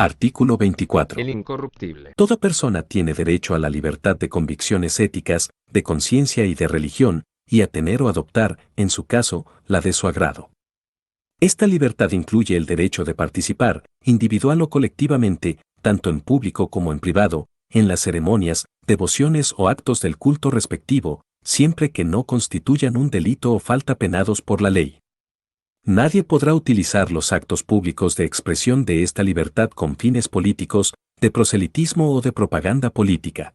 Artículo 24. El incorruptible. Toda persona tiene derecho a la libertad de convicciones éticas, de conciencia y de religión, y a tener o adoptar, en su caso, la de su agrado. Esta libertad incluye el derecho de participar, individual o colectivamente, tanto en público como en privado, en las ceremonias, devociones o actos del culto respectivo, siempre que no constituyan un delito o falta penados por la ley. Nadie podrá utilizar los actos públicos de expresión de esta libertad con fines políticos, de proselitismo o de propaganda política.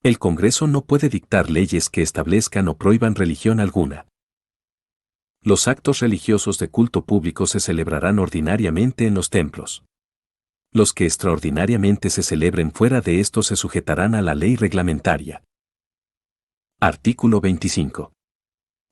El Congreso no puede dictar leyes que establezcan o prohíban religión alguna. Los actos religiosos de culto público se celebrarán ordinariamente en los templos. Los que extraordinariamente se celebren fuera de estos se sujetarán a la ley reglamentaria. Artículo 25.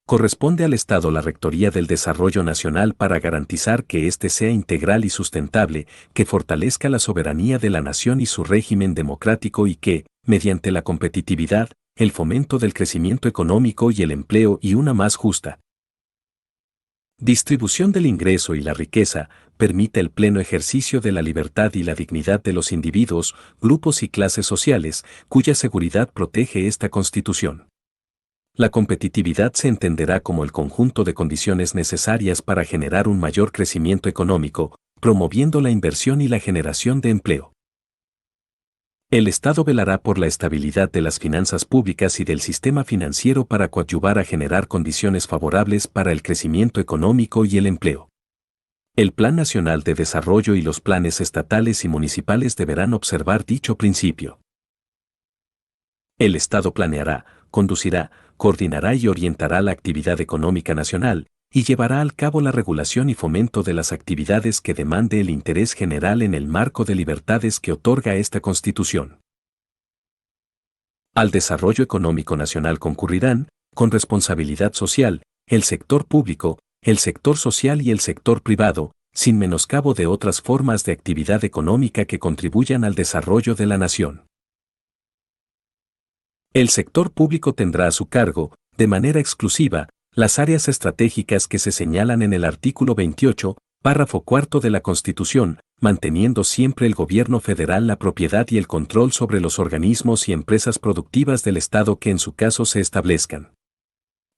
Corresponde al Estado la Rectoría del Desarrollo Nacional para garantizar que éste sea integral y sustentable, que fortalezca la soberanía de la nación y su régimen democrático y que, mediante la competitividad, el fomento del crecimiento económico y el empleo y una más justa distribución del ingreso y la riqueza, permita el pleno ejercicio de la libertad y la dignidad de los individuos, grupos y clases sociales, cuya seguridad protege esta Constitución. La competitividad se entenderá como el conjunto de condiciones necesarias para generar un mayor crecimiento económico, promoviendo la inversión y la generación de empleo. El Estado velará por la estabilidad de las finanzas públicas y del sistema financiero para coadyuvar a generar condiciones favorables para el crecimiento económico y el empleo. El Plan Nacional de Desarrollo y los planes estatales y municipales deberán observar dicho principio. El Estado planeará, conducirá, coordinará y orientará la actividad económica nacional, y llevará al cabo la regulación y fomento de las actividades que demande el interés general en el marco de libertades que otorga esta Constitución. Al desarrollo económico nacional concurrirán, con responsabilidad social, el sector público, el sector social y el sector privado, sin menoscabo de otras formas de actividad económica que contribuyan al desarrollo de la nación. El sector público tendrá a su cargo, de manera exclusiva, las áreas estratégicas que se señalan en el artículo 28, párrafo cuarto de la Constitución, manteniendo siempre el gobierno federal la propiedad y el control sobre los organismos y empresas productivas del Estado que en su caso se establezcan.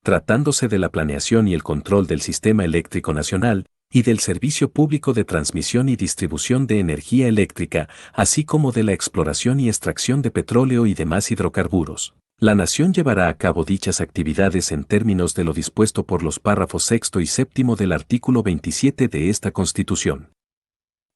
Tratándose de la planeación y el control del sistema eléctrico nacional, y del servicio público de transmisión y distribución de energía eléctrica, así como de la exploración y extracción de petróleo y demás hidrocarburos. La nación llevará a cabo dichas actividades en términos de lo dispuesto por los párrafos sexto y séptimo del artículo 27 de esta Constitución.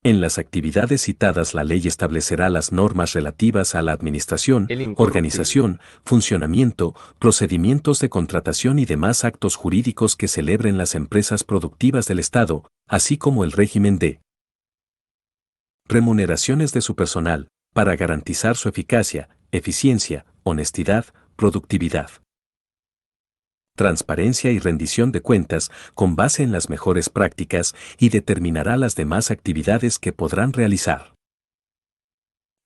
En las actividades citadas la ley establecerá las normas relativas a la administración, organización, funcionamiento, procedimientos de contratación y demás actos jurídicos que celebren las empresas productivas del Estado, así como el régimen de remuneraciones de su personal, para garantizar su eficacia, eficiencia, honestidad, productividad, transparencia y rendición de cuentas con base en las mejores prácticas y determinará las demás actividades que podrán realizar.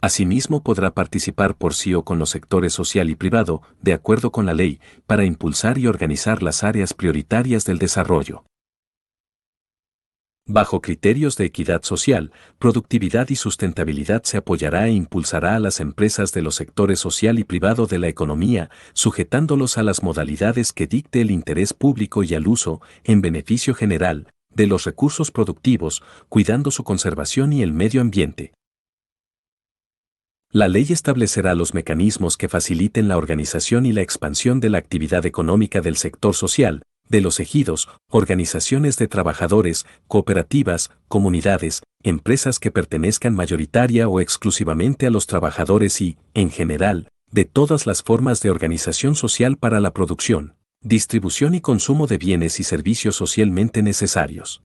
Asimismo podrá participar por sí o con los sectores social y privado, de acuerdo con la ley, para impulsar y organizar las áreas prioritarias del desarrollo. Bajo criterios de equidad social, productividad y sustentabilidad se apoyará e impulsará a las empresas de los sectores social y privado de la economía, sujetándolos a las modalidades que dicte el interés público y al uso, en beneficio general, de los recursos productivos, cuidando su conservación y el medio ambiente. La ley establecerá los mecanismos que faciliten la organización y la expansión de la actividad económica del sector social, de los ejidos, organizaciones de trabajadores, cooperativas, comunidades, empresas que pertenezcan mayoritaria o exclusivamente a los trabajadores y, en general, de todas las formas de organización social para la producción, distribución y consumo de bienes y servicios socialmente necesarios.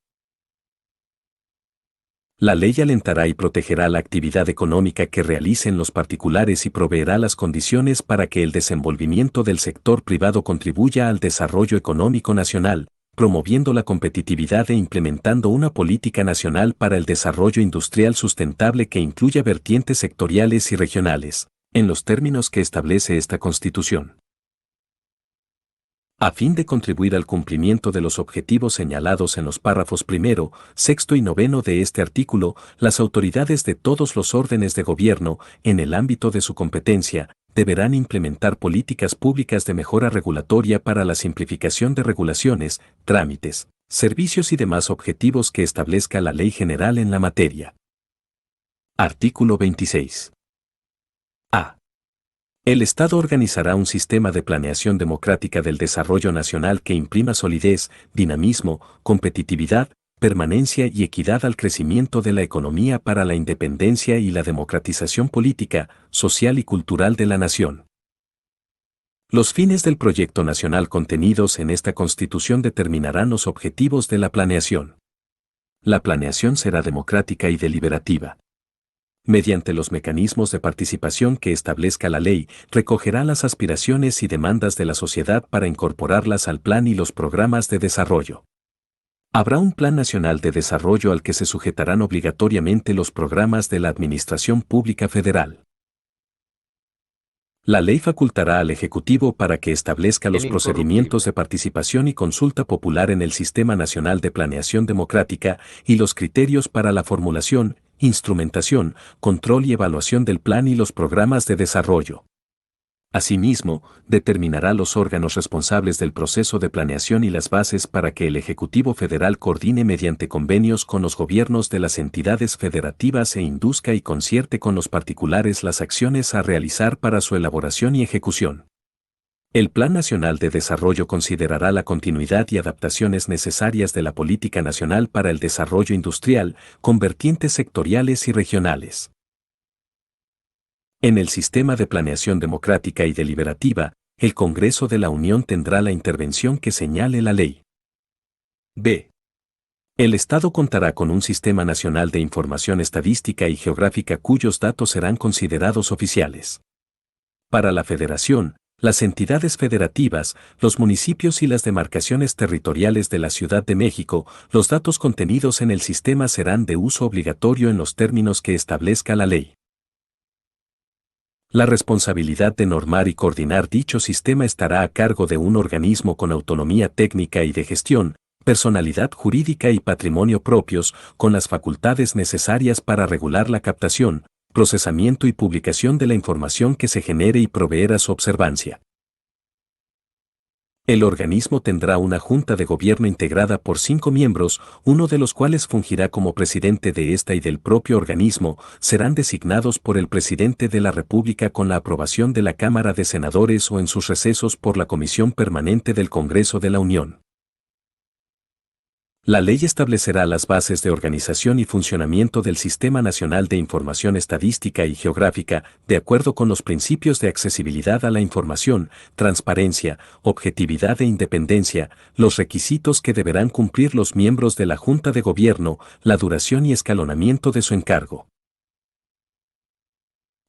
La ley alentará y protegerá la actividad económica que realicen los particulares y proveerá las condiciones para que el desenvolvimiento del sector privado contribuya al desarrollo económico nacional, promoviendo la competitividad e implementando una política nacional para el desarrollo industrial sustentable que incluya vertientes sectoriales y regionales, en los términos que establece esta Constitución. A fin de contribuir al cumplimiento de los objetivos señalados en los párrafos primero, sexto y noveno de este artículo, las autoridades de todos los órdenes de gobierno, en el ámbito de su competencia, deberán implementar políticas públicas de mejora regulatoria para la simplificación de regulaciones, trámites, servicios y demás objetivos que establezca la Ley General en la materia. Artículo 26. A. El Estado organizará un sistema de planeación democrática del desarrollo nacional que imprima solidez, dinamismo, competitividad, permanencia y equidad al crecimiento de la economía para la independencia y la democratización política, social y cultural de la nación. Los fines del proyecto nacional contenidos en esta Constitución determinarán los objetivos de la planeación. La planeación será democrática y deliberativa. Mediante los mecanismos de participación que establezca la ley, recogerá las aspiraciones y demandas de la sociedad para incorporarlas al plan y los programas de desarrollo. Habrá un Plan Nacional de Desarrollo al que se sujetarán obligatoriamente los programas de la Administración Pública Federal. La ley facultará al Ejecutivo para que establezca los procedimientos de participación y consulta popular en el Sistema Nacional de Planeación Democrática y los criterios para la formulación, instrumentación, control y evaluación del plan y los programas de desarrollo. Asimismo, determinará los órganos responsables del proceso de planeación y las bases para que el Ejecutivo Federal coordine mediante convenios con los gobiernos de las entidades federativas e induzca y concierte con los particulares las acciones a realizar para su elaboración y ejecución. El Plan Nacional de Desarrollo considerará la continuidad y adaptaciones necesarias de la política nacional para el desarrollo industrial, con vertientes sectoriales y regionales. En el sistema de planeación democrática y deliberativa, el Congreso de la Unión tendrá la intervención que señale la ley. B. El Estado contará con un Sistema Nacional de Información Estadística y Geográfica cuyos datos serán considerados oficiales. Para la Federación, las entidades federativas, los municipios y las demarcaciones territoriales de la Ciudad de México, los datos contenidos en el sistema serán de uso obligatorio en los términos que establezca la ley. La responsabilidad de normar y coordinar dicho sistema estará a cargo de un organismo con autonomía técnica y de gestión, personalidad jurídica y patrimonio propios, con las facultades necesarias para regular la captación, procesamiento y publicación de la información que se genere y proveer a su observancia. El organismo tendrá una junta de gobierno integrada por 5 miembros, uno de los cuales fungirá como presidente de esta y del propio organismo, serán designados por el presidente de la República con la aprobación de la Cámara de Senadores o en sus recesos por la Comisión Permanente del Congreso de la Unión. La ley establecerá las bases de organización y funcionamiento del Sistema Nacional de Información Estadística y Geográfica, de acuerdo con los principios de accesibilidad a la información, transparencia, objetividad e independencia, los requisitos que deberán cumplir los miembros de la Junta de Gobierno, la duración y escalonamiento de su encargo.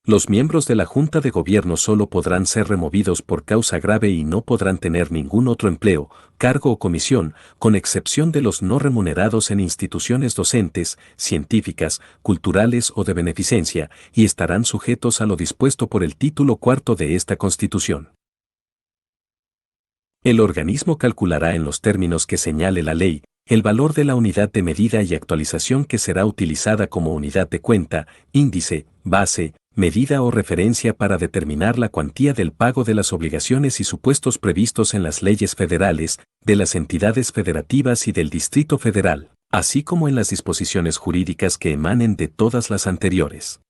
Los miembros de la Junta de Gobierno solo podrán ser removidos por causa grave y no podrán tener ningún otro empleo, cargo o comisión, con excepción de los no remunerados en instituciones docentes, científicas, culturales o de beneficencia, y estarán sujetos a lo dispuesto por el título cuarto de esta Constitución. El organismo calculará en los términos que señale la ley, el valor de la unidad de medida y actualización que será utilizada como unidad de cuenta, índice, base, medida o referencia para determinar la cuantía del pago de las obligaciones y supuestos previstos en las leyes federales, de las entidades federativas y del Distrito Federal, así como en las disposiciones jurídicas que emanen de todas las anteriores.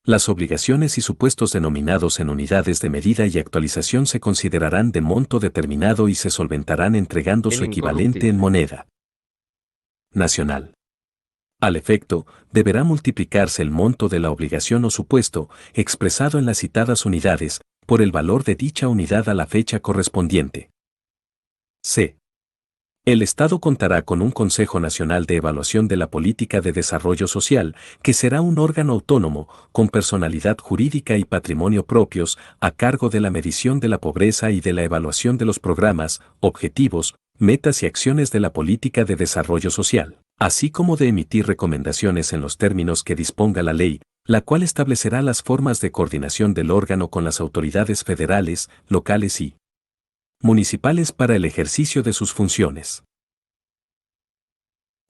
Las obligaciones y supuestos denominados en unidades de medida y actualización se considerarán de monto determinado y se solventarán entregando su equivalente en moneda nacional. Al efecto, deberá multiplicarse el monto de la obligación o supuesto, expresado en las citadas unidades, por el valor de dicha unidad a la fecha correspondiente. C. El Estado contará con un Consejo Nacional de Evaluación de la Política de Desarrollo Social, que será un órgano autónomo, con personalidad jurídica y patrimonio propios, a cargo de la medición de la pobreza y de la evaluación de los programas, objetivos, metas y acciones de la política de desarrollo social, así como de emitir recomendaciones en los términos que disponga la ley, la cual establecerá las formas de coordinación del órgano con las autoridades federales, locales y municipales para el ejercicio de sus funciones.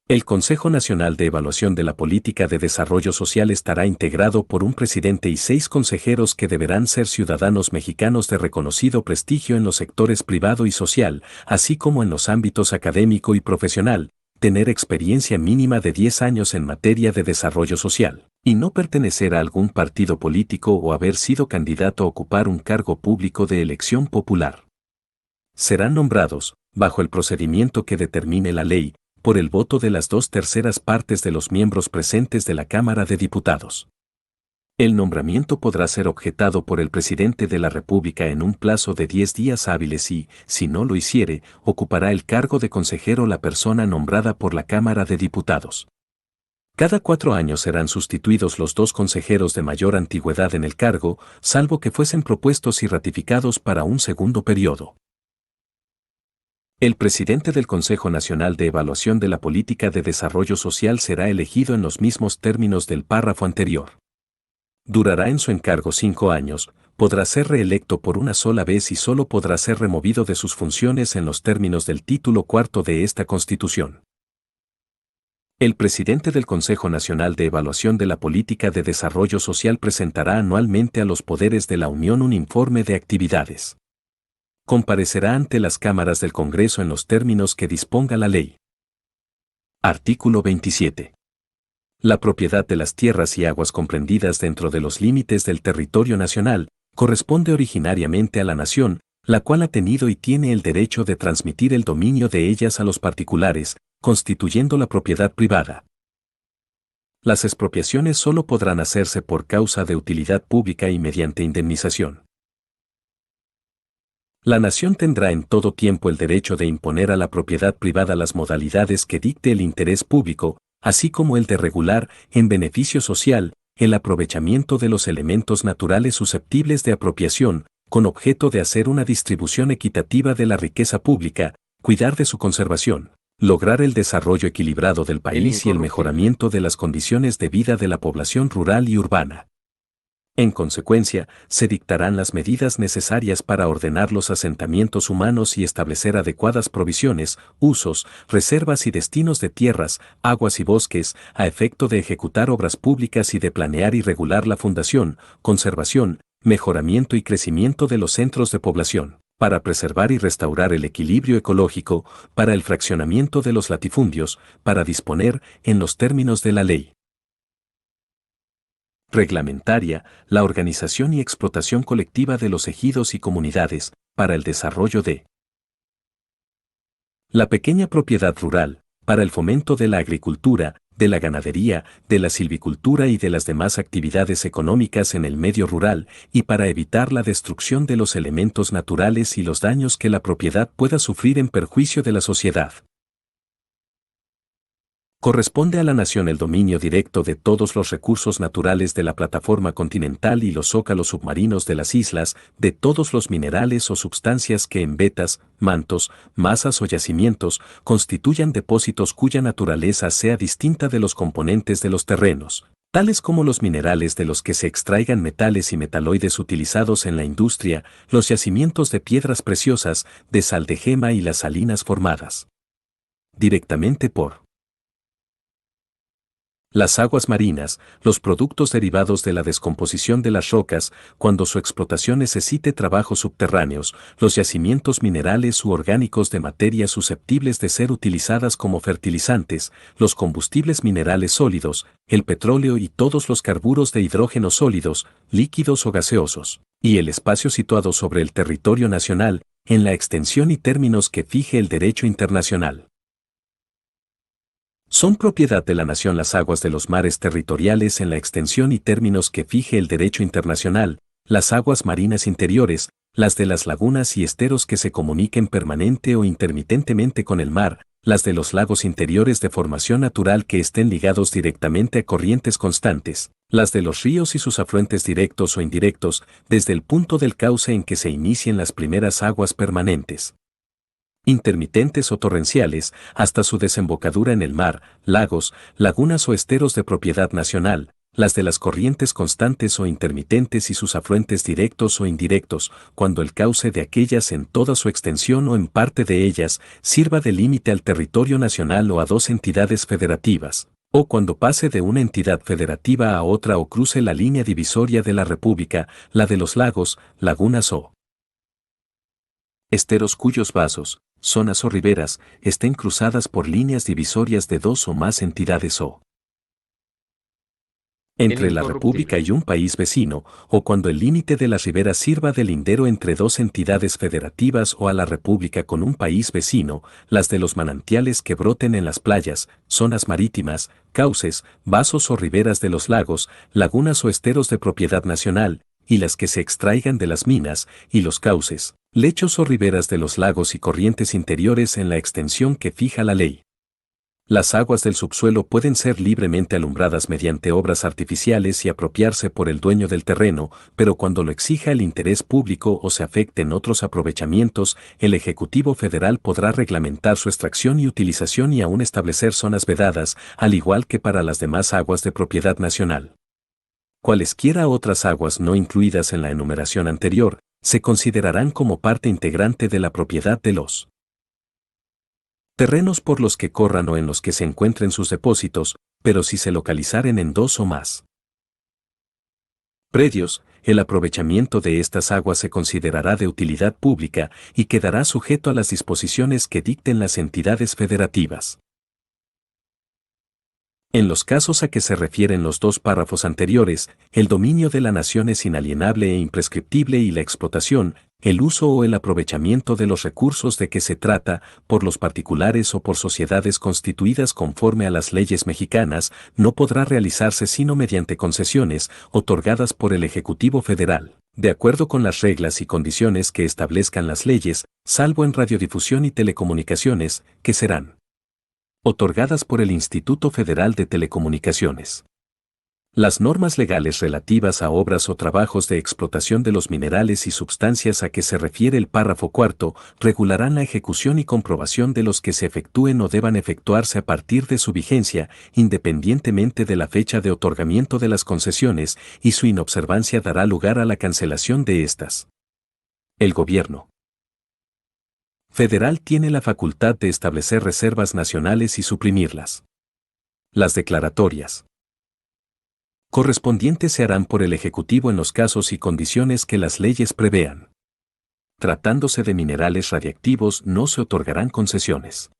El Consejo Nacional de Evaluación de la Política de Desarrollo Social estará integrado por un presidente y 6 consejeros que deberán ser ciudadanos mexicanos de reconocido prestigio en los sectores privado y social, así como en los ámbitos académico y profesional, tener experiencia mínima de 10 años en materia de desarrollo social, y no pertenecer a algún partido político o haber sido candidato a ocupar un cargo público de elección popular. Serán nombrados, bajo el procedimiento que determine la ley, por el voto de las 2/3 partes de los miembros presentes de la Cámara de Diputados. El nombramiento podrá ser objetado por el presidente de la República en un plazo de 10 días hábiles y, si no lo hiciere, ocupará el cargo de consejero la persona nombrada por la Cámara de Diputados. Cada 4 años serán sustituidos los 2 consejeros de mayor antigüedad en el cargo, salvo que fuesen propuestos y ratificados para un segundo periodo. El presidente del Consejo Nacional de Evaluación de la Política de Desarrollo Social será elegido en los mismos términos del párrafo anterior. Durará en su encargo 5 años, podrá ser reelecto por una sola vez y solo podrá ser removido de sus funciones en los términos del título 4 de esta Constitución. El presidente del Consejo Nacional de Evaluación de la Política de Desarrollo Social presentará anualmente a los poderes de la Unión un informe de actividades. Comparecerá ante las cámaras del Congreso en los términos que disponga la ley. Artículo 27. La propiedad de las tierras y aguas comprendidas dentro de los límites del territorio nacional corresponde originariamente a la nación, la cual ha tenido y tiene el derecho de transmitir el dominio de ellas a los particulares, constituyendo la propiedad privada. Las expropiaciones solo podrán hacerse por causa de utilidad pública y mediante indemnización. La nación tendrá en todo tiempo el derecho de imponer a la propiedad privada las modalidades que dicte el interés público, así como el de regular, en beneficio social, el aprovechamiento de los elementos naturales susceptibles de apropiación, con objeto de hacer una distribución equitativa de la riqueza pública, cuidar de su conservación, lograr el desarrollo equilibrado del país y el mejoramiento de las condiciones de vida de la población rural y urbana. En consecuencia, se dictarán las medidas necesarias para ordenar los asentamientos humanos y establecer adecuadas provisiones, usos, reservas y destinos de tierras, aguas y bosques, a efecto de ejecutar obras públicas y de planear y regular la fundación, conservación, mejoramiento y crecimiento de los centros de población, para preservar y restaurar el equilibrio ecológico, para el fraccionamiento de los latifundios, para disponer, en los términos de la ley reglamentaria, la organización y explotación colectiva de los ejidos y comunidades, para el desarrollo de la pequeña propiedad rural, para el fomento de la agricultura, de la ganadería, de la silvicultura y de las demás actividades económicas en el medio rural, y para evitar la destrucción de los elementos naturales y los daños que la propiedad pueda sufrir en perjuicio de la sociedad. Corresponde a la nación el dominio directo de todos los recursos naturales de la plataforma continental y los zócalos submarinos de las islas, de todos los minerales o sustancias que en vetas, mantos, masas o yacimientos constituyan depósitos cuya naturaleza sea distinta de los componentes de los terrenos, tales como los minerales de los que se extraigan metales y metaloides utilizados en la industria, los yacimientos de piedras preciosas, de sal de gema y las salinas formadas directamente por las aguas marinas, los productos derivados de la descomposición de las rocas, cuando su explotación necesite trabajos subterráneos, los yacimientos minerales u orgánicos de materias susceptibles de ser utilizadas como fertilizantes, los combustibles minerales sólidos, el petróleo y todos los carburos de hidrógeno sólidos, líquidos o gaseosos, y el espacio situado sobre el territorio nacional, en la extensión y términos que fije el derecho internacional. Son propiedad de la nación las aguas de los mares territoriales en la extensión y términos que fije el derecho internacional, las aguas marinas interiores, las de las lagunas y esteros que se comuniquen permanente o intermitentemente con el mar, las de los lagos interiores de formación natural que estén ligados directamente a corrientes constantes, las de los ríos y sus afluentes directos o indirectos, desde el punto del cauce en que se inicien las primeras aguas permanentes, intermitentes o torrenciales, hasta su desembocadura en el mar, lagos, lagunas o esteros de propiedad nacional, las de las corrientes constantes o intermitentes y sus afluentes directos o indirectos, cuando el cauce de aquellas en toda su extensión o en parte de ellas sirva de límite al territorio nacional o a dos entidades federativas, o cuando pase de una entidad federativa a otra o cruce la línea divisoria de la República, la de los lagos, lagunas o esteros cuyos vasos, zonas o riberas, estén cruzadas por líneas divisorias de dos o más entidades o entre la República y un país vecino, o cuando el límite de las riberas sirva de lindero entre dos entidades federativas o a la República con un país vecino, las de los manantiales que broten en las playas, zonas marítimas, cauces, vasos o riberas de los lagos, lagunas o esteros de propiedad nacional, y las que se extraigan de las minas, y los cauces, lechos o riberas de los lagos y corrientes interiores en la extensión que fija la ley. Las aguas del subsuelo pueden ser libremente alumbradas mediante obras artificiales y apropiarse por el dueño del terreno, pero cuando lo exija el interés público o se afecten otros aprovechamientos, el Ejecutivo Federal podrá reglamentar su extracción y utilización y aún establecer zonas vedadas, al igual que para las demás aguas de propiedad nacional. Cualesquiera otras aguas no incluidas en la enumeración anterior, se considerarán como parte integrante de la propiedad de los terrenos por los que corran o en los que se encuentren sus depósitos, pero si se localizaren en dos o más predios, el aprovechamiento de estas aguas se considerará de utilidad pública y quedará sujeto a las disposiciones que dicten las entidades federativas. En los casos a que se refieren los dos párrafos anteriores, el dominio de la nación es inalienable e imprescriptible y la explotación, el uso o el aprovechamiento de los recursos de que se trata, por los particulares o por sociedades constituidas conforme a las leyes mexicanas, no podrá realizarse sino mediante concesiones otorgadas por el Ejecutivo Federal, de acuerdo con las reglas y condiciones que establezcan las leyes, salvo en radiodifusión y telecomunicaciones, que serán otorgadas por el Instituto Federal de Telecomunicaciones. Las normas legales relativas a obras o trabajos de explotación de los minerales y sustancias a que se refiere el párrafo cuarto regularán la ejecución y comprobación de los que se efectúen o deban efectuarse a partir de su vigencia, independientemente de la fecha de otorgamiento de las concesiones, y su inobservancia dará lugar a la cancelación de estas. El Gobierno Federal tiene la facultad de establecer reservas nacionales y suprimirlas. Las declaratorias correspondientes se harán por el Ejecutivo en los casos y condiciones que las leyes prevean. Tratándose de minerales radiactivos, no se otorgarán concesiones.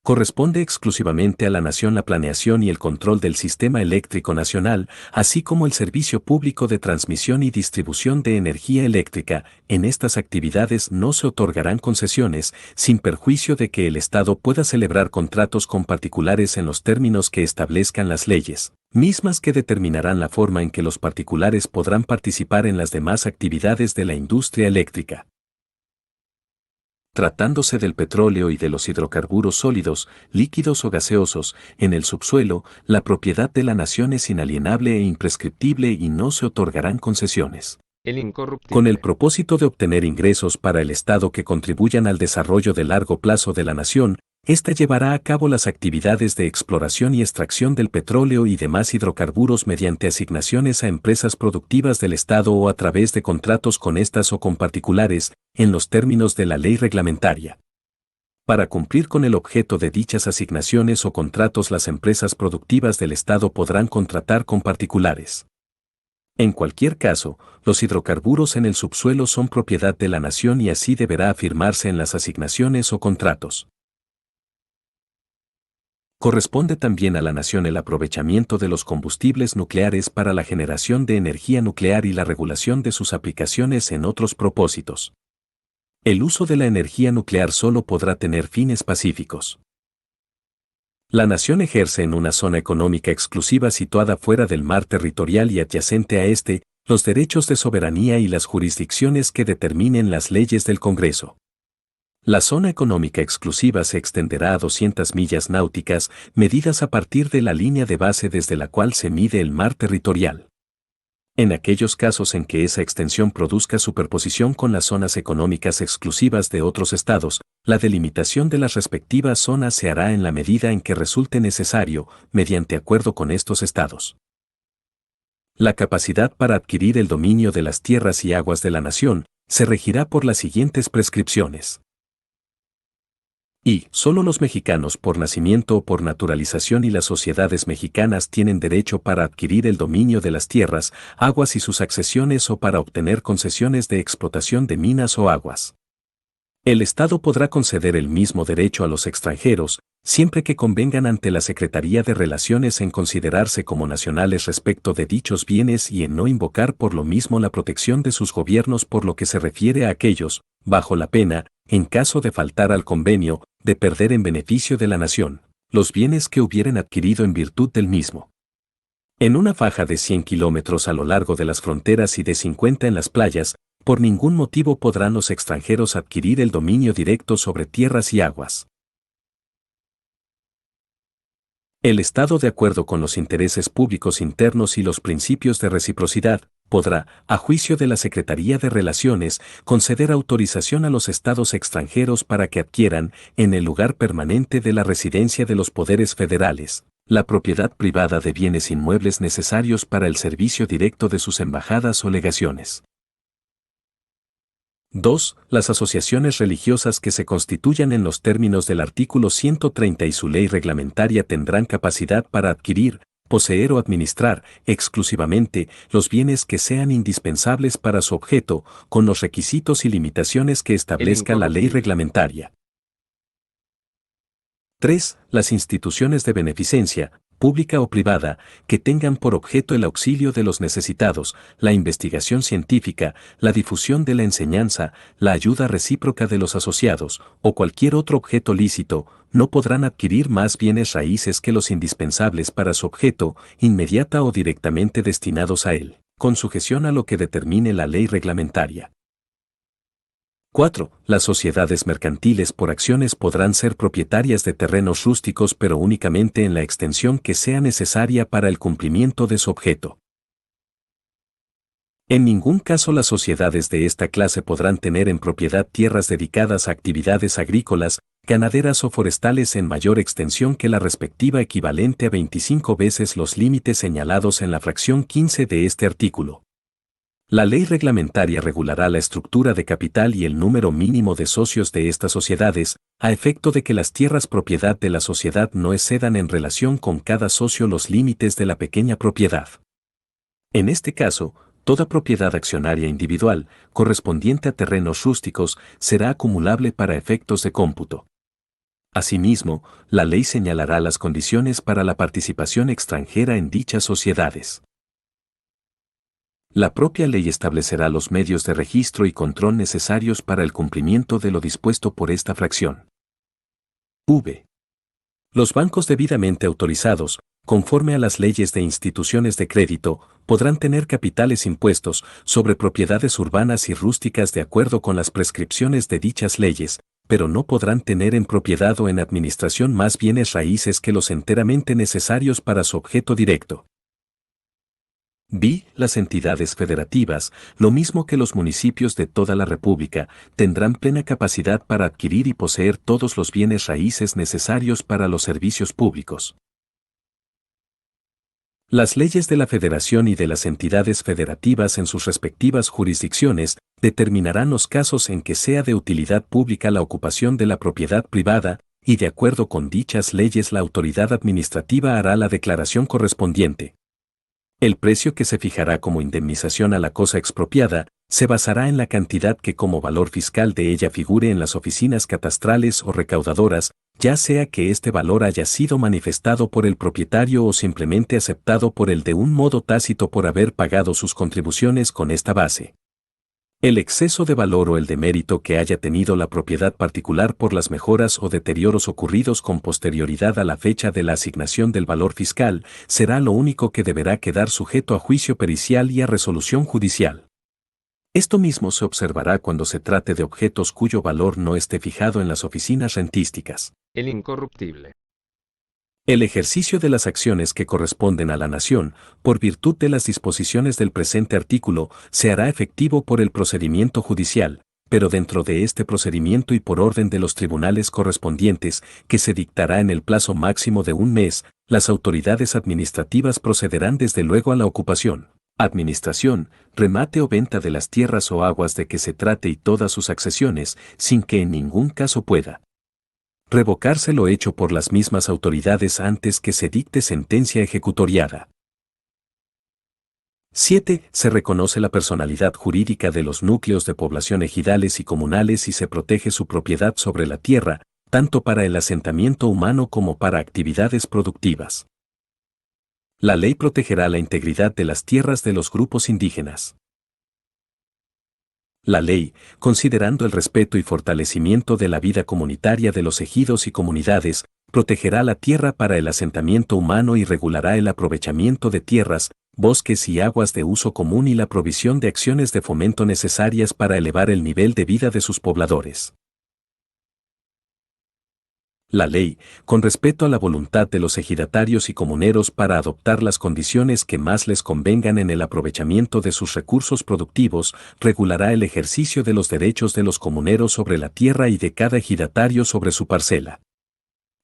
Corresponde exclusivamente a la Nación la planeación y el control del sistema eléctrico nacional, así como el servicio público de transmisión y distribución de energía eléctrica. En estas actividades no se otorgarán concesiones, sin perjuicio de que el Estado pueda celebrar contratos con particulares en los términos que establezcan las leyes, mismas que determinarán la forma en que los particulares podrán participar en las demás actividades de la industria eléctrica. Tratándose del petróleo y de los hidrocarburos sólidos, líquidos o gaseosos, en el subsuelo, la propiedad de la nación es inalienable e imprescriptible y no se otorgarán concesiones. Con el propósito de obtener ingresos para el Estado que contribuyan al desarrollo de largo plazo de la nación, ésta llevará a cabo las actividades de exploración y extracción del petróleo y demás hidrocarburos mediante asignaciones a empresas productivas del Estado o a través de contratos con estas o con particulares, en los términos de la ley reglamentaria. Para cumplir con el objeto de dichas asignaciones o contratos, las empresas productivas del Estado podrán contratar con particulares. En cualquier caso, los hidrocarburos en el subsuelo son propiedad de la nación y así deberá afirmarse en las asignaciones o contratos. Corresponde también a la nación el aprovechamiento de los combustibles nucleares para la generación de energía nuclear y la regulación de sus aplicaciones en otros propósitos. El uso de la energía nuclear solo podrá tener fines pacíficos. La nación ejerce en una zona económica exclusiva situada fuera del mar territorial y adyacente a este, los derechos de soberanía y las jurisdicciones que determinen las leyes del Congreso. La zona económica exclusiva se extenderá a 200 millas náuticas, medidas a partir de la línea de base desde la cual se mide el mar territorial. En aquellos casos en que esa extensión produzca superposición con las zonas económicas exclusivas de otros estados, la delimitación de las respectivas zonas se hará en la medida en que resulte necesario, mediante acuerdo con estos estados. La capacidad para adquirir el dominio de las tierras y aguas de la nación se regirá por las siguientes prescripciones. Y solo los mexicanos por nacimiento o por naturalización y las sociedades mexicanas tienen derecho para adquirir el dominio de las tierras, aguas y sus accesiones o para obtener concesiones de explotación de minas o aguas. El Estado podrá conceder el mismo derecho a los extranjeros, siempre que convengan ante la Secretaría de Relaciones en considerarse como nacionales respecto de dichos bienes y en no invocar por lo mismo la protección de sus gobiernos por lo que se refiere a aquellos, bajo la pena, en caso de faltar al convenio, de perder en beneficio de la nación, los bienes que hubieren adquirido en virtud del mismo. En una faja de 100 kilómetros a lo largo de las fronteras y de 50 en las playas, por ningún motivo podrán los extranjeros adquirir el dominio directo sobre tierras y aguas. El Estado, de acuerdo con los intereses públicos internos y los principios de reciprocidad, podrá, a juicio de la Secretaría de Relaciones, conceder autorización a los estados extranjeros para que adquieran, en el lugar permanente de la residencia de los poderes federales, la propiedad privada de bienes inmuebles necesarios para el servicio directo de sus embajadas o legaciones. 2. Las asociaciones religiosas que se constituyan en los términos del artículo 130 y su ley reglamentaria tendrán capacidad para adquirir, poseer o administrar, exclusivamente, los bienes que sean indispensables para su objeto, con los requisitos y limitaciones que establezca la ley reglamentaria. 3. Las instituciones de beneficencia, pública o privada, que tengan por objeto el auxilio de los necesitados, la investigación científica, la difusión de la enseñanza, la ayuda recíproca de los asociados, o cualquier otro objeto lícito, no podrán adquirir más bienes raíces que los indispensables para su objeto, inmediata o directamente destinados a él, con sujeción a lo que determine la ley reglamentaria. 4. Las sociedades mercantiles por acciones podrán ser propietarias de terrenos rústicos pero únicamente en la extensión que sea necesaria para el cumplimiento de su objeto. En ningún caso las sociedades de esta clase podrán tener en propiedad tierras dedicadas a actividades agrícolas, ganaderas o forestales en mayor extensión que la respectiva equivalente a 25 veces los límites señalados en la fracción 15 de este artículo. La ley reglamentaria regulará la estructura de capital y el número mínimo de socios de estas sociedades, a efecto de que las tierras propiedad de la sociedad no excedan en relación con cada socio los límites de la pequeña propiedad. En este caso, toda propiedad accionaria individual, correspondiente a terrenos rústicos, será acumulable para efectos de cómputo. Asimismo, la ley señalará las condiciones para la participación extranjera en dichas sociedades. La propia ley establecerá los medios de registro y control necesarios para el cumplimiento de lo dispuesto por esta fracción. V. Los bancos debidamente autorizados, conforme a las leyes de instituciones de crédito, podrán tener capitales impuestos sobre propiedades urbanas y rústicas de acuerdo con las prescripciones de dichas leyes, pero no podrán tener en propiedad o en administración más bienes raíces que los enteramente necesarios para su objeto directo. B. Las entidades federativas, lo mismo que los municipios de toda la República, tendrán plena capacidad para adquirir y poseer todos los bienes raíces necesarios para los servicios públicos. Las leyes de la Federación y de las entidades federativas en sus respectivas jurisdicciones determinarán los casos en que sea de utilidad pública la ocupación de la propiedad privada, y de acuerdo con dichas leyes la autoridad administrativa hará la declaración correspondiente. El precio que se fijará como indemnización a la cosa expropiada se basará en la cantidad que como valor fiscal de ella figure en las oficinas catastrales o recaudadoras, ya sea que este valor haya sido manifestado por el propietario o simplemente aceptado por él de un modo tácito por haber pagado sus contribuciones con esta base. El exceso de valor o el demérito que haya tenido la propiedad particular por las mejoras o deterioros ocurridos con posterioridad a la fecha de la asignación del valor fiscal, será lo único que deberá quedar sujeto a juicio pericial y a resolución judicial. Esto mismo se observará cuando se trate de objetos cuyo valor no esté fijado en las oficinas rentísticas. El incorruptible. El ejercicio de las acciones que corresponden a la nación, por virtud de las disposiciones del presente artículo, se hará efectivo por el procedimiento judicial, pero dentro de este procedimiento y por orden de los tribunales correspondientes, que se dictará en el plazo máximo de un mes, las autoridades administrativas procederán desde luego a la ocupación, Administración, remate o venta de las tierras o aguas de que se trate y todas sus accesiones, sin que en ningún caso pueda revocarse lo hecho por las mismas autoridades antes que se dicte sentencia ejecutoriada. 7. Se reconoce la personalidad jurídica de los núcleos de población ejidales y comunales y se protege su propiedad sobre la tierra, tanto para el asentamiento humano como para actividades productivas. La ley protegerá la integridad de las tierras de los grupos indígenas. La ley, considerando el respeto y fortalecimiento de la vida comunitaria de los ejidos y comunidades, protegerá la tierra para el asentamiento humano y regulará el aprovechamiento de tierras, bosques y aguas de uso común y la provisión de acciones de fomento necesarias para elevar el nivel de vida de sus pobladores. La ley, con respeto a la voluntad de los ejidatarios y comuneros para adoptar las condiciones que más les convengan en el aprovechamiento de sus recursos productivos, regulará el ejercicio de los derechos de los comuneros sobre la tierra y de cada ejidatario sobre su parcela.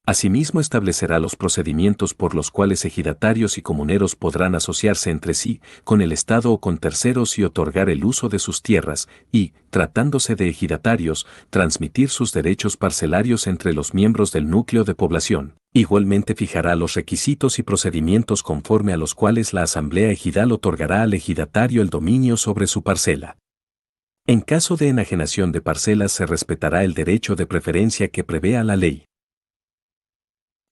Asimismo establecerá los procedimientos por los cuales ejidatarios y comuneros podrán asociarse entre sí, con el Estado o con terceros y otorgar el uso de sus tierras, y, tratándose de ejidatarios, transmitir sus derechos parcelarios entre los miembros del núcleo de población. Igualmente fijará los requisitos y procedimientos conforme a los cuales la Asamblea Ejidal otorgará al ejidatario el dominio sobre su parcela. En caso de enajenación de parcelas se respetará el derecho de preferencia que prevea la ley.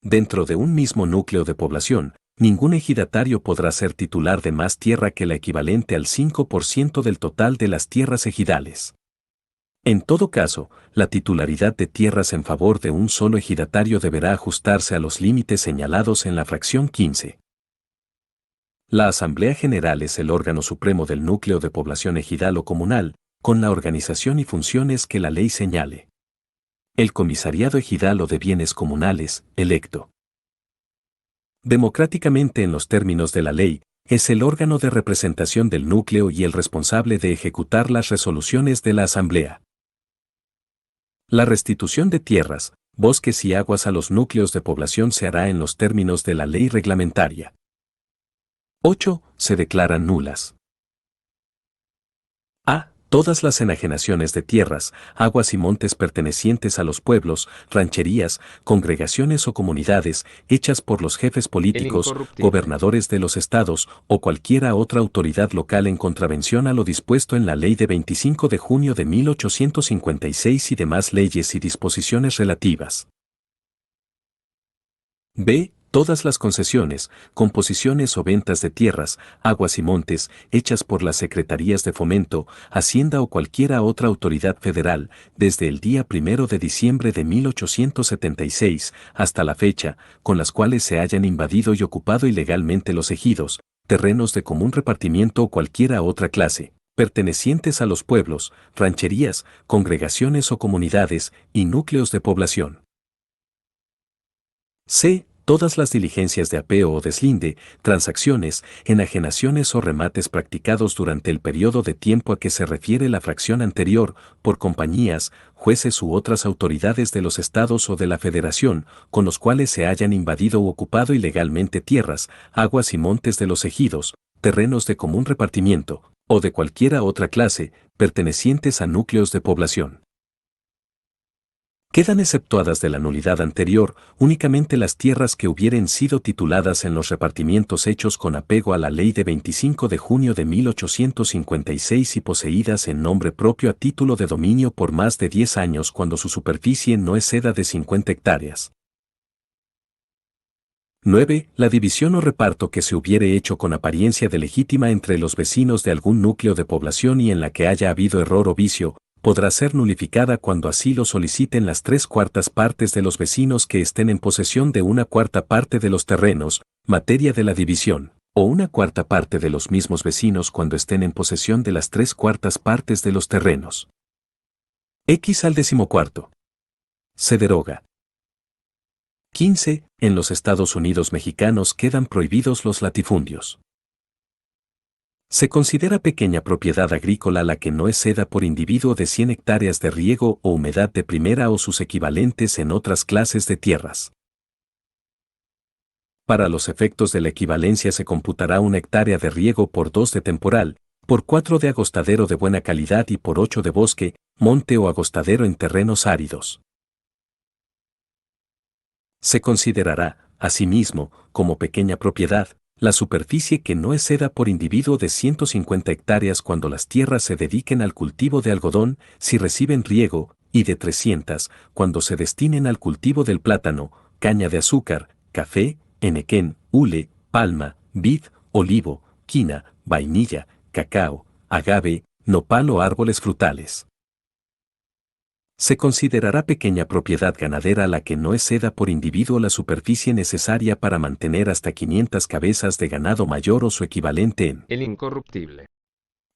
Dentro de un mismo núcleo de población, ningún ejidatario podrá ser titular de más tierra que la equivalente al 5% del total de las tierras ejidales. En todo caso, la titularidad de tierras en favor de un solo ejidatario deberá ajustarse a los límites señalados en la fracción 15. La Asamblea General es el órgano supremo del núcleo de población ejidal o comunal, con la organización y funciones que la ley señale. El Comisariado Ejidal o de Bienes Comunales, electo democráticamente en los términos de la ley, es el órgano de representación del núcleo y el responsable de ejecutar las resoluciones de la Asamblea. La restitución de tierras, bosques y aguas a los núcleos de población se hará en los términos de la ley reglamentaria. 8. Se declaran nulas. A. Todas las enajenaciones de tierras, aguas y montes pertenecientes a los pueblos, rancherías, congregaciones o comunidades, hechas por los jefes políticos, gobernadores de los estados o cualquiera otra autoridad local en contravención a lo dispuesto en la Ley de 25 de junio de 1856 y demás leyes y disposiciones relativas. B. Todas las concesiones, composiciones o ventas de tierras, aguas y montes, hechas por las Secretarías de Fomento, Hacienda o cualquiera otra autoridad federal, desde el día 1 de diciembre de 1876 hasta la fecha, con las cuales se hayan invadido y ocupado ilegalmente los ejidos, terrenos de común repartimiento o cualquiera otra clase, pertenecientes a los pueblos, rancherías, congregaciones o comunidades, y núcleos de población. C. Todas las diligencias de apeo o deslinde, transacciones, enajenaciones o remates practicados durante el periodo de tiempo a que se refiere la fracción anterior, por compañías, jueces u otras autoridades de los estados o de la federación, con los cuales se hayan invadido u ocupado ilegalmente tierras, aguas y montes de los ejidos, terrenos de común repartimiento, o de cualquiera otra clase, pertenecientes a núcleos de población. Quedan exceptuadas de la nulidad anterior únicamente las tierras que hubieren sido tituladas en los repartimientos hechos con apego a la Ley de 25 de junio de 1856 y poseídas en nombre propio a título de dominio por más de 10 años cuando su superficie no exceda de 50 hectáreas. 9. La división o reparto que se hubiere hecho con apariencia de legítima entre los vecinos de algún núcleo de población y en la que haya habido error o vicio, podrá ser nulificada cuando así lo soliciten las 3/4 partes de los vecinos que estén en posesión de 1/4 parte de los terrenos, materia de la división, o 1/4 parte de los mismos vecinos cuando estén en posesión de las 3/4 partes de los terrenos. X al 14. Se deroga. 15. En los Estados Unidos mexicanos quedan prohibidos los latifundios. Se considera pequeña propiedad agrícola la que no exceda por individuo de 100 hectáreas de riego o humedad de primera o sus equivalentes en otras clases de tierras. Para los efectos de la equivalencia se computará una hectárea de riego por 2 de temporal, por 4 de agostadero de buena calidad y por 8 de bosque, monte o agostadero en terrenos áridos. Se considerará, asimismo, como pequeña propiedad, la superficie que no exceda por individuo de 150 hectáreas cuando las tierras se dediquen al cultivo de algodón, si reciben riego, y de 300 cuando se destinen al cultivo del plátano, caña de azúcar, café, enequén, hule, palma, vid, olivo, quina, vainilla, cacao, agave, nopal o árboles frutales. Se considerará pequeña propiedad ganadera la que no exceda por individuo la superficie necesaria para mantener hasta 500 cabezas de ganado mayor o su equivalente en el incorruptible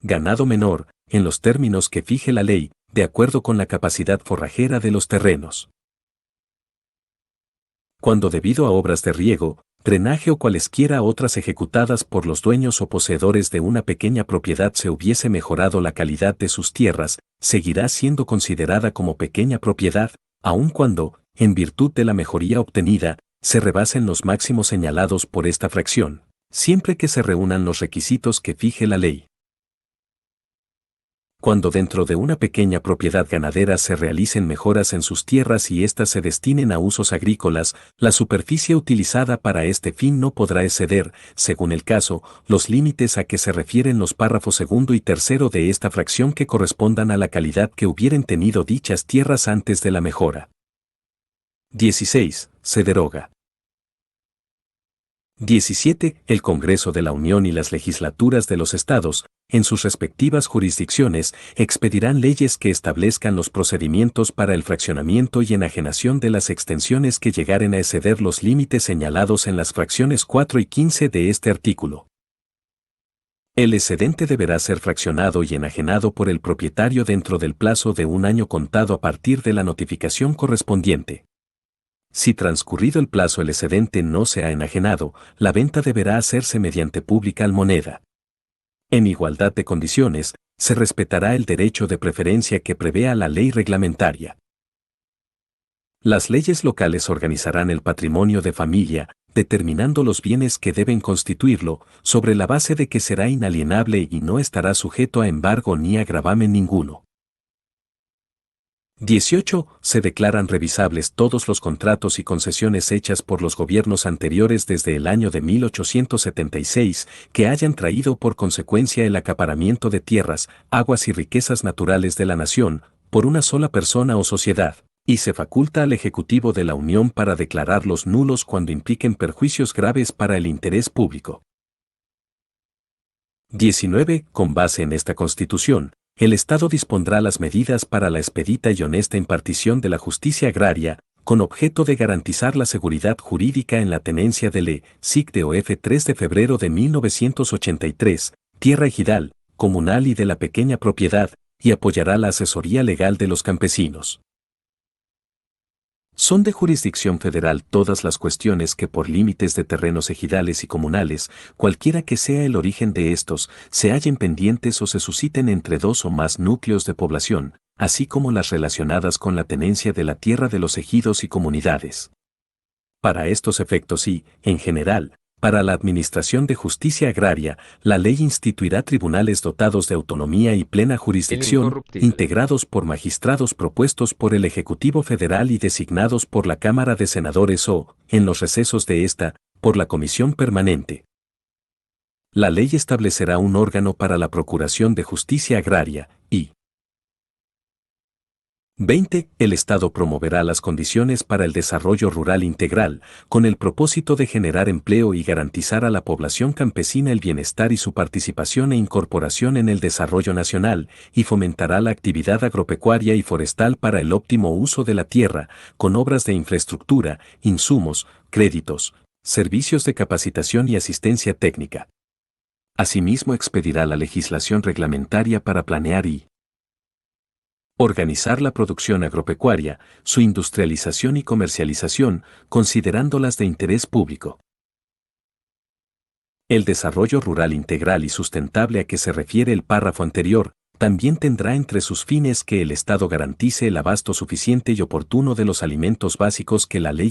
ganado menor, en los términos que fije la ley, de acuerdo con la capacidad forrajera de los terrenos. Cuando debido a obras de riego, drenaje o cualesquiera otras ejecutadas por los dueños o poseedores de una pequeña propiedad se hubiese mejorado la calidad de sus tierras, seguirá siendo considerada como pequeña propiedad, aun cuando, en virtud de la mejoría obtenida, se rebasen los máximos señalados por esta fracción, siempre que se reúnan los requisitos que fije la ley. Cuando dentro de una pequeña propiedad ganadera se realicen mejoras en sus tierras y éstas se destinen a usos agrícolas, la superficie utilizada para este fin no podrá exceder, según el caso, los límites a que se refieren los párrafos segundo y tercero de esta fracción que correspondan a la calidad que hubieran tenido dichas tierras antes de la mejora. 16. Se deroga. 17. El Congreso de la Unión y las legislaturas de los estados, en sus respectivas jurisdicciones, expedirán leyes que establezcan los procedimientos para el fraccionamiento y enajenación de las extensiones que llegaren a exceder los límites señalados en las fracciones 4 y 15 de este artículo. El excedente deberá ser fraccionado y enajenado por el propietario dentro del plazo de un año contado a partir de la notificación correspondiente. Si transcurrido el plazo el excedente no se ha enajenado, la venta deberá hacerse mediante pública almoneda. En igualdad de condiciones, se respetará el derecho de preferencia que prevea la ley reglamentaria. Las leyes locales organizarán el patrimonio de familia, determinando los bienes que deben constituirlo, sobre la base de que será inalienable y no estará sujeto a embargo ni a gravamen ninguno. 18. Se declaran revisables todos los contratos y concesiones hechas por los gobiernos anteriores desde el año de 1876 que hayan traído por consecuencia el acaparamiento de tierras, aguas y riquezas naturales de la nación, por una sola persona o sociedad, y se faculta al Ejecutivo de la Unión para declararlos nulos cuando impliquen perjuicios graves para el interés público. 19. Con base en esta Constitución, el Estado dispondrá las medidas para la expedita y honesta impartición de la justicia agraria, con objeto de garantizar la seguridad jurídica en la tenencia del SIC de OF 3 de febrero de 1983, tierra ejidal, comunal y de la pequeña propiedad, y apoyará la asesoría legal de los campesinos. Son de jurisdicción federal todas las cuestiones que por límites de terrenos ejidales y comunales, cualquiera que sea el origen de estos, se hallen pendientes o se susciten entre dos o más núcleos de población, así como las relacionadas con la tenencia de la tierra de los ejidos y comunidades. Para estos efectos y, en general, para la administración de justicia agraria, la ley instituirá tribunales dotados de autonomía y plena jurisdicción, integrados por magistrados propuestos por el Ejecutivo Federal y designados por la Cámara de Senadores o, en los recesos de esta, por la Comisión Permanente. La ley establecerá un órgano para la procuración de justicia agraria, y 20. El Estado promoverá las condiciones para el desarrollo rural integral, con el propósito de generar empleo y garantizar a la población campesina el bienestar y su participación e incorporación en el desarrollo nacional, y fomentará la actividad agropecuaria y forestal para el óptimo uso de la tierra, con obras de infraestructura, insumos, créditos, servicios de capacitación y asistencia técnica. Asimismo expedirá la legislación reglamentaria para planear y organizar la producción agropecuaria, su industrialización y comercialización, considerándolas de interés público. El desarrollo rural integral y sustentable a que se refiere el párrafo anterior, también tendrá entre sus fines que el Estado garantice el abasto suficiente y oportuno de los alimentos básicos que la ley